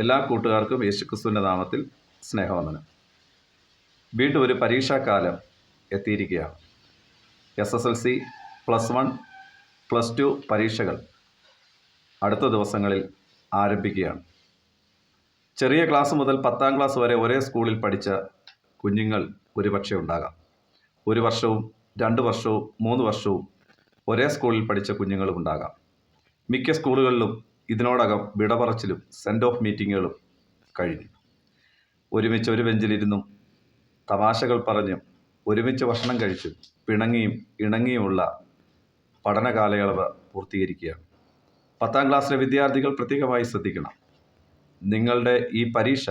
എല്ലാ കൂട്ടുകാർക്കും യേശുക്രിസ്തുവിൻ്റെ നാമത്തിൽ സ്നേഹവന്ദനം. വീണ്ടും ഒരു പരീക്ഷാക്കാലം എത്തിയിരിക്കുകയാണ്. SSLC +1 +2 പരീക്ഷകൾ അടുത്ത ദിവസങ്ങളിൽ ആരംഭിക്കുകയാണ്. ചെറിയ ക്ലാസ് മുതൽ 10ാം ക്ലാസ് വരെ ഒരേ സ്കൂളിൽ പഠിച്ച കുഞ്ഞുങ്ങൾ ഒരുപക്ഷെ ഉണ്ടാകാം. 1 വർഷവും 2 വർഷവും 3 വർഷവും ഒരേ സ്കൂളിൽ പഠിച്ച കുഞ്ഞുങ്ങളും ഉണ്ടാകാം. മിക്ക സ്കൂളുകളിലും ഇതിനോടകം വിടപറച്ചിലും സെൻഡ് ഓഫ് മീറ്റിങ്ങുകളും കഴിഞ്ഞു. ഒരുമിച്ച് ഒരു ബെഞ്ചിലിരുന്നും തമാശകൾ പറഞ്ഞും ഒരുമിച്ച് ഭക്ഷണം കഴിച്ചും പിണങ്ങിയും ഇണങ്ങിയുമുള്ള പഠന കാലയളവ് പൂർത്തീകരിക്കുകയാണ്. 10ാം ക്ലാസ്സിലെ വിദ്യാർത്ഥികൾ പ്രത്യേകമായി ശ്രദ്ധിക്കണം. നിങ്ങളുടെ ഈ പരീക്ഷ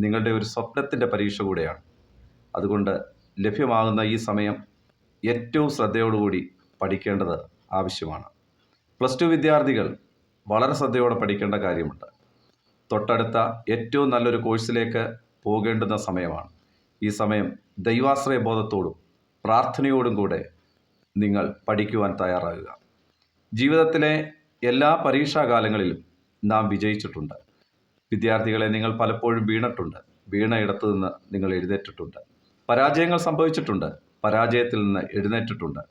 നിങ്ങളുടെ ഒരു സ്വപ്നത്തിൻ്റെ പരീക്ഷ കൂടെയാണ്. അതുകൊണ്ട് ലഭ്യമാകുന്ന ഈ സമയം ഏറ്റവും ശ്രദ്ധയോടുകൂടി പഠിക്കേണ്ടത് ആവശ്യമാണ്. +2 വിദ്യാർത്ഥികൾ വളരെ ശ്രദ്ധയോടെ പഠിക്കേണ്ട കാര്യമുണ്ട്. തൊട്ടടുത്ത ഏറ്റവും നല്ലൊരു കോഴ്സിലേക്ക് പോകേണ്ടുന്ന സമയമാണ്. ഈ സമയം ദൈവാശ്രയ ബോധത്തോടും പ്രാർത്ഥനയോടും കൂടെ നിങ്ങൾ പഠിക്കുവാൻ തയ്യാറാകുക. ജീവിതത്തിലെ എല്ലാ പരീക്ഷാകാലങ്ങളിലും നാം വിജയിച്ചിട്ടുണ്ട്. വിദ്യാർത്ഥികളെ, നിങ്ങൾ പലപ്പോഴും വീണിട്ടുണ്ട്. വീണ ഇടത്തു നിന്ന് നിങ്ങൾ എഴുന്നേറ്റിട്ടുണ്ട്. പരാജയങ്ങൾ സംഭവിച്ചിട്ടുണ്ട്. പരാജയത്തിൽ നിന്ന് എഴുന്നേറ്റിട്ടുണ്ട്.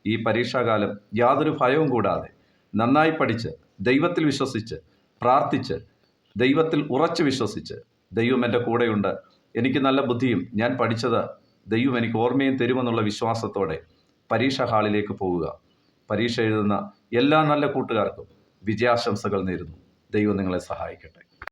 ഈ പരീക്ഷാകാലം യാതൊരു ഭയവും കൂടാതെ നന്നായി പഠിച്ച് ദൈവത്തിൽ വിശ്വസിച്ച് പ്രാർത്ഥിച്ച് ദൈവത്തിൽ ഉറച്ചു വിശ്വസിച്ച് ദൈവം എൻ്റെ കൂടെയുണ്ട്, എനിക്ക് നല്ല ബുദ്ധിയും ഞാൻ പഠിച്ചത് ദൈവം എനിക്ക് ഓർമ്മയും തരുമെന്നുള്ള വിശ്വാസത്തോടെ പരീക്ഷാ ഹാളിലേക്ക് പോവുക. പരീക്ഷ എഴുതുന്ന എല്ലാ നല്ല കൂട്ടുകാർക്കും വിജയാശംസകൾ നേരുന്നു. ദൈവം നിങ്ങളെ സഹായിക്കട്ടെ.